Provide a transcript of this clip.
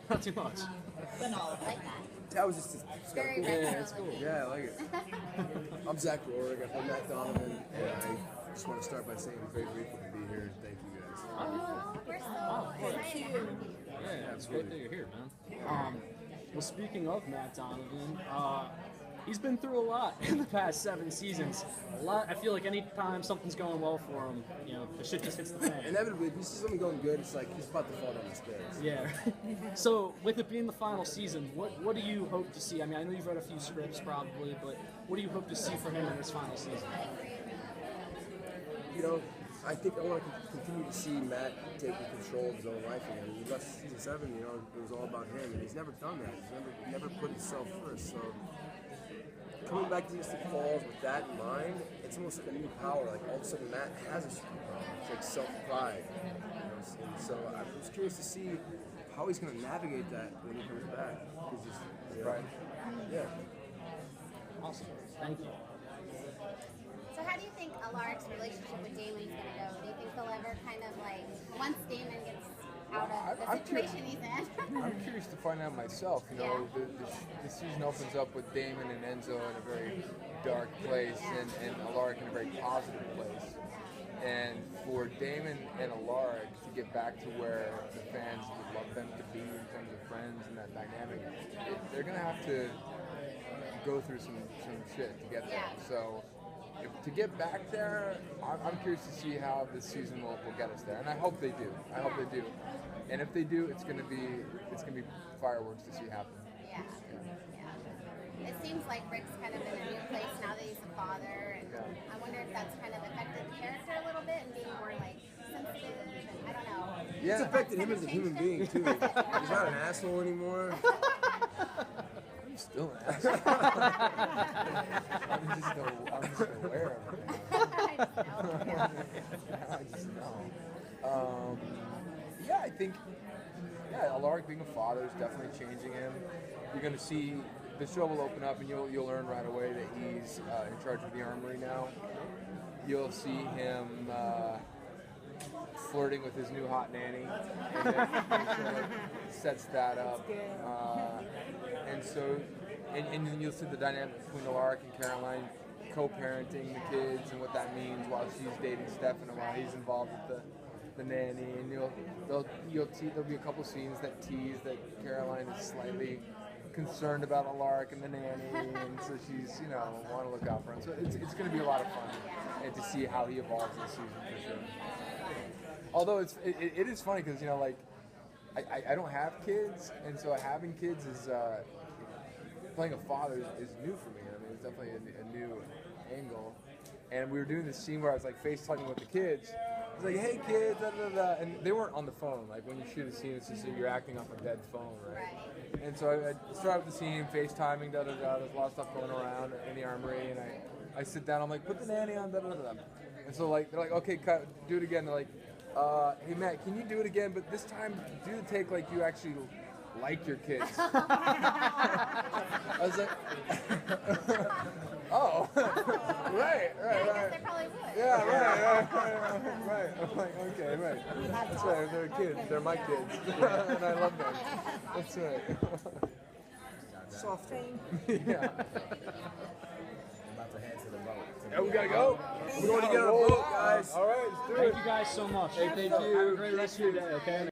Not too much. But no, I like that. That was just Very cool. retro. Yeah, it's cool. Yeah, I like it. I'm Zach Roerig. I play Matt Donovan, and I just want to start by saying I'm very grateful to be here. Thank you guys. Oh, we're so excited to have you. Yeah, it's great that you're here, man. Well, speaking of Matt Donovan, he's been through a lot in the past 7 seasons. A lot. I feel like anytime something's going well for him, you know, the shit just hits the fan. Inevitably, if you see something going good, it's like he's about to fall down the stairs. Yeah. So, with it being the final season, what do you hope to see? I mean, I know you've read a few scripts probably, but what do you hope to see from him in this final season? You know, I think I want to continue to see Matt taking control of his own life again. He left season 7, you know, it was all about him, and he's never done that. He's never put himself first. So coming back to Mystic Falls with that in mind, it's almost like a new power. Like all of a sudden, Matt has a superpower. It's like self-pride. You know? And so I'm just curious to see how he's going to navigate that when he comes back. Because he's, you know, yeah. Awesome. Thank you. So how do you think Alaric's relationship with Damon is going to go? Do you think they'll ever kind of like, once Damon gets out of the situation he's in? I'm curious to find out myself. You know, the season opens up with Damon and Enzo in a very dark place, and Alaric in a very positive place. And for Damon and Alaric to get back to where the fans would love them to be in terms of friends and that dynamic, they're going to have to go through some shit to get there. So to get back there, I'm curious to see how this season will get us there, and I hope they do. I hope they do. And if they do, it's gonna be fireworks to see happen. Yeah. It seems like Rick's kind of in a new place now that he's a father, and I wonder if that's kind of affected the character a little bit and being more like sensitive, and I don't know. It's affected him as a human being too. He's not an asshole anymore. I'm still an asshole. I'm just aware of it. I just know. Yeah, I think, Alaric being a father is definitely changing him. You're going to see, the show will open up and you'll learn right away that he's in charge of the armory now. You'll see him flirting with his new hot nanny, and then the show sets that up. And so, and then you'll see the dynamic between Alaric and Caroline co-parenting the kids and what that means while she's dating Stefan and while he's involved with the nanny. And you'll see there'll be a couple scenes that tease that Caroline is slightly concerned about Alaric and the nanny, and so she's, you know, want to look out for him. So it's going to be a lot of fun, and to see how he evolves this season for sure. Although it is funny because, you know, like I don't have kids, and so having kids is playing a father is new for me. I mean, it's definitely a new angle. And we were doing this scene where I was like FaceTiming with the kids. I was like, "Hey kids," da, da, da. And they weren't on the phone. Like when you shoot a scene, it's just you're acting off a dead phone, right? And so I started with the scene, FaceTiming, da da da. There's a lot of stuff going around in the armory, and I sit down. I'm like, "Put the nanny on," da da da. And so like they're like, "Okay, cut, do it again." They're like, "Hey Matt, can you do it again? But this time, do the take like you actually like your kids." I was like, "Oh, right." I guess they probably would. Yeah, right. I'm like, okay, right. That's right. They're kids. They're my kids, and I love them. That's right. Soft. Yeah. About to head to the boat. Yeah, we gotta go. We're going to get on a boat, guys. All right, let's do it. Thank you guys so much. Hey, thank Have you. a great rest of your day, okay?